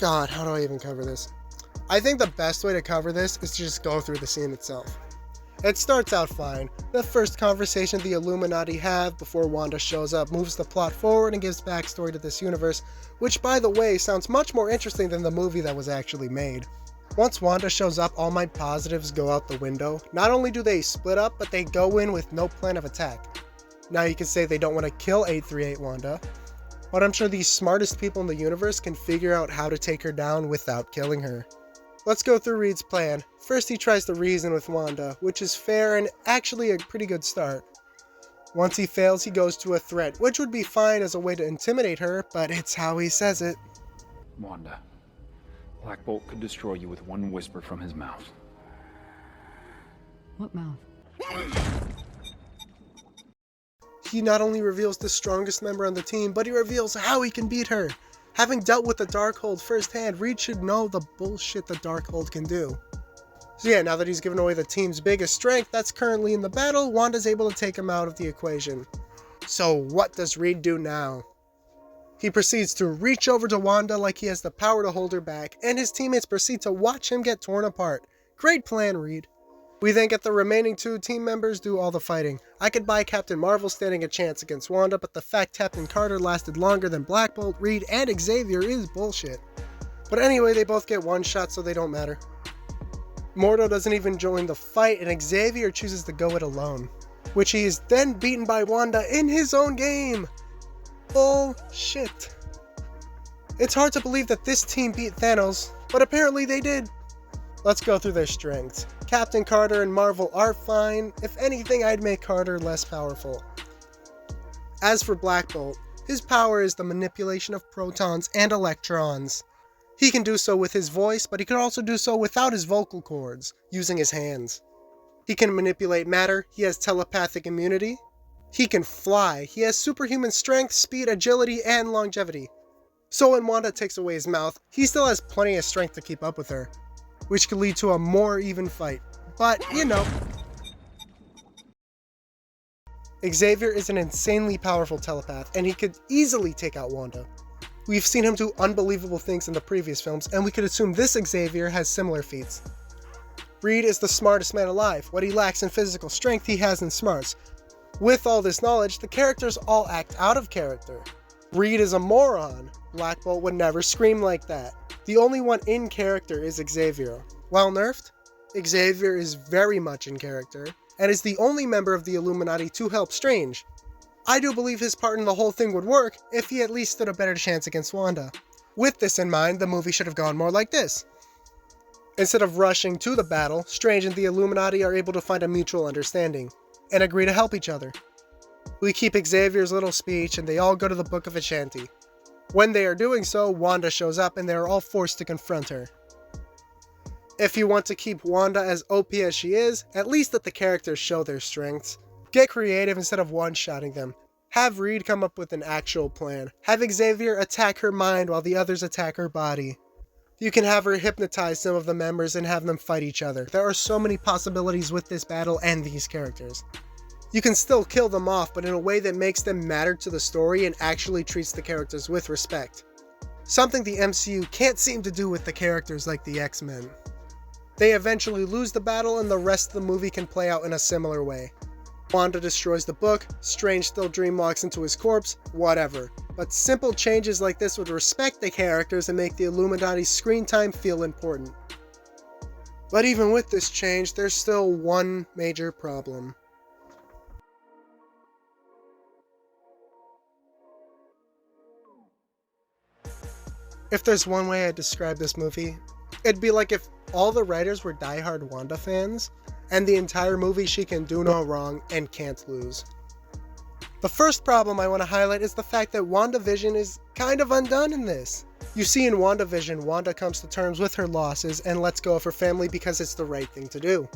God, how do I even cover this? I think the best way to cover this is to just go through the scene itself. It starts out fine. The first conversation the Illuminati have before Wanda shows up moves the plot forward and gives backstory to this universe, which by the way sounds much more interesting than the movie that was actually made. Once Wanda shows up, all my positives go out the window. Not only do they split up, but they go in with no plan of attack. Now you can say they don't want to kill 838 Wanda, but I'm sure the smartest people in the universe can figure out how to take her down without killing her. Let's go through Reed's plan. First he tries to reason with Wanda, which is fair and actually a pretty good start. Once he fails, he goes to a threat, which would be fine as a way to intimidate her, but it's how he says it. Wanda, Black Bolt could destroy you with one whisper from his mouth. What mouth? He not only reveals the strongest member on the team, but he reveals how he can beat her. Having dealt with the Darkhold firsthand, Reed should know the bullshit the Darkhold can do. So yeah, now that he's given away the team's biggest strength that's currently in the battle, Wanda's able to take him out of the equation. So what does Reed do now? He proceeds to reach over to Wanda like he has the power to hold her back, and his teammates proceed to watch him get torn apart. Great plan, Reed. We then get the remaining two team members do all the fighting. I could buy Captain Marvel standing a chance against Wanda, but the fact Captain Carter lasted longer than Black Bolt, Reed, and Xavier is bullshit. But anyway, they both get one shot, so they don't matter. Mordo doesn't even join the fight, and Xavier chooses to go it alone, which he is then beaten by Wanda in his own game. Bullshit. It's hard to believe that this team beat Thanos, but apparently they did. Let's go through their strengths. Captain Carter and Marvel are fine. If anything, I'd make Carter less powerful. As for Black Bolt, his power is the manipulation of protons and electrons. He can do so with his voice, but he can also do so without his vocal cords, using his hands. He can manipulate matter, he has telepathic immunity. He can fly, he has superhuman strength, speed, agility, and longevity. So when Wanda takes away his mouth, he still has plenty of strength to keep up with her, which could lead to a more even fight. But, you know. Xavier is an insanely powerful telepath, and he could easily take out Wanda. We've seen him do unbelievable things in the previous films, and we could assume this Xavier has similar feats. Reed is the smartest man alive. What he lacks in physical strength, he has in smarts. With all this knowledge, the characters all act out of character. Reed is a moron. Black Bolt would never scream like that. The only one in character is Xavier. While nerfed, Xavier is very much in character, and is the only member of the Illuminati to help Strange. I do believe his part in the whole thing would work if he at least stood a better chance against Wanda. With this in mind, the movie should have gone more like this. Instead of rushing to the battle, Strange and the Illuminati are able to find a mutual understanding, and agree to help each other. We keep Xavier's little speech, and they all go to the Book of Ashanti. When they are doing so, Wanda shows up, and they are all forced to confront her. If you want to keep Wanda as OP as she is, at least let the characters show their strengths. Get creative instead of one-shotting them. Have Reed come up with an actual plan. Have Xavier attack her mind while the others attack her body. You can have her hypnotize some of the members and have them fight each other. There are so many possibilities with this battle and these characters. You can still kill them off, but in a way that makes them matter to the story and actually treats the characters with respect. Something the MCU can't seem to do with the characters like the X-Men. They eventually lose the battle, and the rest of the movie can play out in a similar way. Wanda destroys the book, Strange still dreamwalks into his corpse, whatever. But simple changes like this would respect the characters and make the Illuminati's screen time feel important. But even with this change, there's still one major problem. If there's one way I'd describe this movie, it'd be like if all the writers were diehard Wanda fans, and the entire movie she can do no wrong and can't lose. The first problem I want to highlight is the fact that WandaVision is kind of undone in this. You see in WandaVision, Wanda comes to terms with her losses and lets go of her family because it's the right thing to do.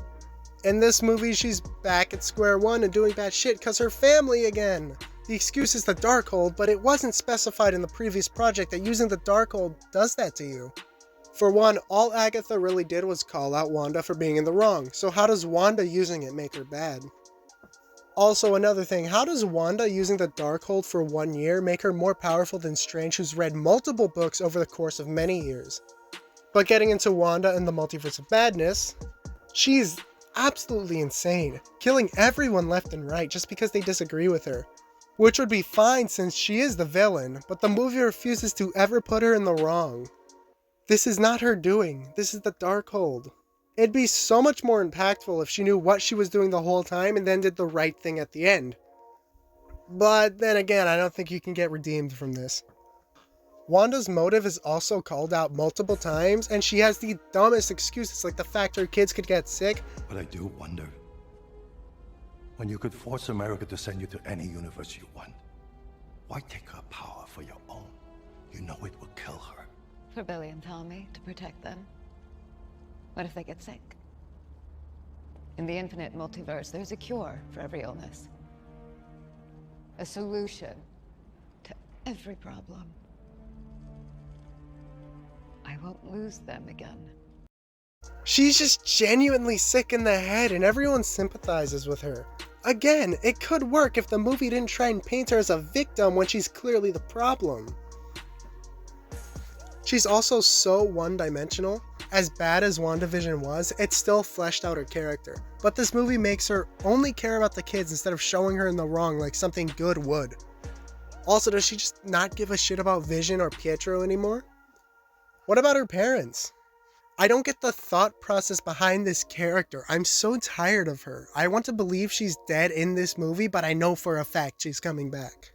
In this movie, she's back at square one and doing bad shit because her family again. The excuse is the Darkhold, but it wasn't specified in the previous project that using the Darkhold does that to you. For one, all Agatha really did was call out Wanda for being in the wrong, so how does Wanda using it make her bad? Also, another thing, how does Wanda using the Darkhold for 1 year make her more powerful than Strange, who's read multiple books over the course of many years? But getting into Wanda and the Multiverse of Madness, she's absolutely insane, killing everyone left and right just because they disagree with her. Which would be fine since she is the villain, but the movie refuses to ever put her in the wrong. This is not her doing, this is the Darkhold. It'd be so much more impactful if she knew what she was doing the whole time and then did the right thing at the end. But then again, I don't think you can get redeemed from this. Wanda's motive is also called out multiple times, and she has the dumbest excuses like the fact her kids could get sick. But I do wonder, when you could force America to send you to any universe you want, why take her power for your own? You know it will kill her. For Billy and Tommy, to protect them. What if they get sick? In the infinite multiverse, there's a cure for every illness. A solution to every problem. I won't lose them again. She's just genuinely sick in the head and everyone sympathizes with her. Again, it could work if the movie didn't try and paint her as a victim when she's clearly the problem. She's also so one-dimensional. As bad as WandaVision was, it still fleshed out her character. But this movie makes her only care about the kids instead of showing her in the wrong like something good would. Also, does she just not give a shit about Vision or Pietro anymore? What about her parents? I don't get the thought process behind this character. I'm so tired of her. I want to believe she's dead in this movie, but I know for a fact she's coming back.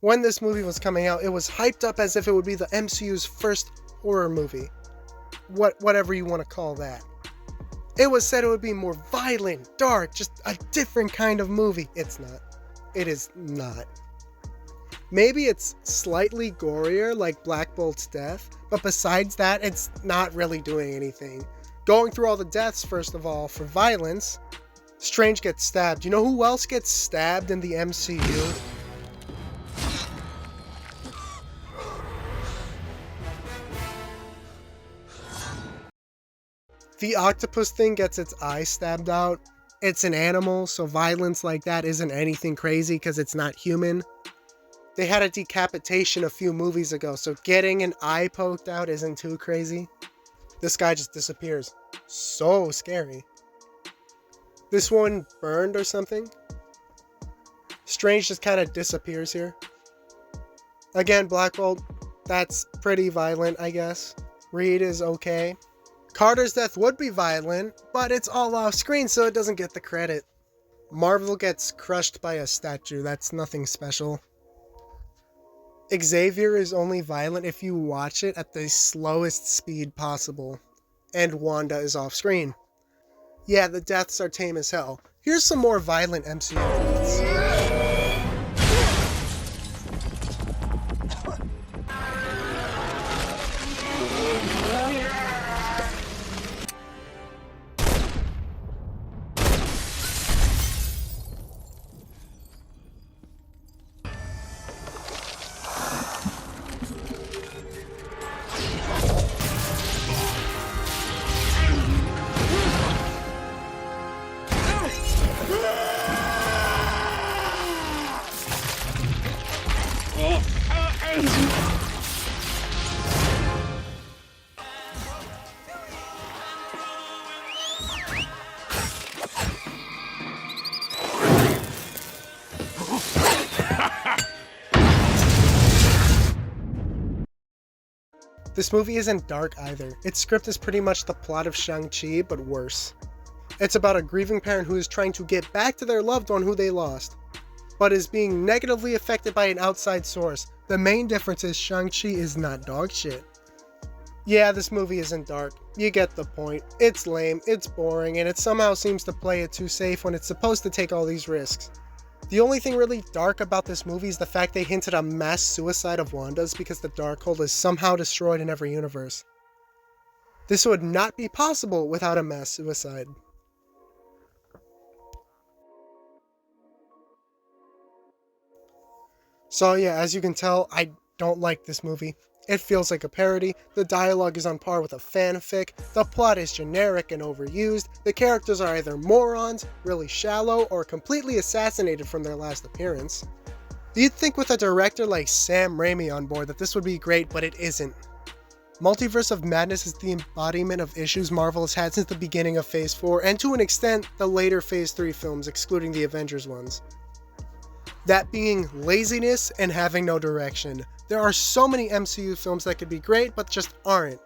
When this movie was coming out, it was hyped up as if it would be the MCU's first horror movie. Whatever you want to call that. It was said it would be more violent, dark, just a different kind of movie. It's not. It is not. Maybe it's slightly gorier like Black Bolt's death, but besides that, it's not really doing anything. Going through all the deaths, first of all, for violence, Strange gets stabbed. You know who else gets stabbed in the MCU? The octopus thing gets its eye stabbed out. It's an animal, so violence like that isn't anything crazy because it's not human. They had a decapitation a few movies ago, so getting an eye poked out isn't too crazy. This guy just disappears. So scary. This one burned or something? Strange just kind of disappears here. Again, Black Bolt, that's pretty violent, I guess. Reed is okay. Carter's death would be violent, but it's all off screen, so it doesn't get the credit. Marvel gets crushed by a statue, that's nothing special. Xavier is only violent if you watch it at the slowest speed possible, and Wanda is off screen. Yeah, the deaths are tame as hell. Here's some more violent MCU deaths. This movie isn't dark either. Its script is pretty much the plot of Shang-Chi, but worse. It's about a grieving parent who is trying to get back to their loved one who they lost, but is being negatively affected by an outside source. The main difference is Shang-Chi is not dog shit. Yeah, this movie isn't dark. You get the point. It's lame, it's boring, and it somehow seems to play it too safe when it's supposed to take all these risks. The only thing really dark about this movie is the fact they hinted a mass suicide of Wanda's because the Darkhold is somehow destroyed in every universe. This would not be possible without a mass suicide. So yeah, as you can tell, I don't like this movie. It feels like a parody, the dialogue is on par with a fanfic, the plot is generic and overused, the characters are either morons, really shallow, or completely assassinated from their last appearance. You'd think with a director like Sam Raimi on board that this would be great, but it isn't. Multiverse of Madness is the embodiment of issues Marvel has had since the beginning of Phase 4, and to an extent, the later Phase 3 films, excluding the Avengers ones. That being laziness and having no direction. There are so many MCU films that could be great, but just aren't.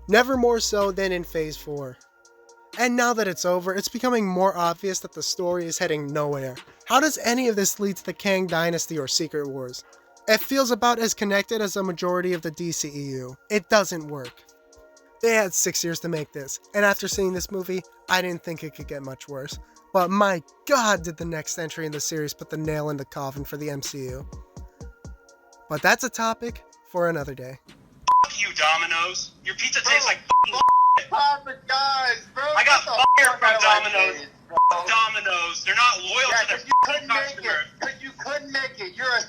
Never more so than in Phase 4. And now that it's over, it's becoming more obvious that the story is heading nowhere. How does any of this lead to the Kang Dynasty or Secret Wars? It feels about as connected as a majority of the DCEU. It doesn't work. They had 6 years to make this, and after seeing this movie, I didn't think it could get much worse. But my god, did the next entry in the series put the nail in the coffin for the MCU. But that's a topic for another day. Fuck you, Domino's. Your pizza tastes like Guys, bro. I got fired from Domino's. Domino's. They're not loyal to their you couldn't make it. customers. Because you couldn't make it. You're a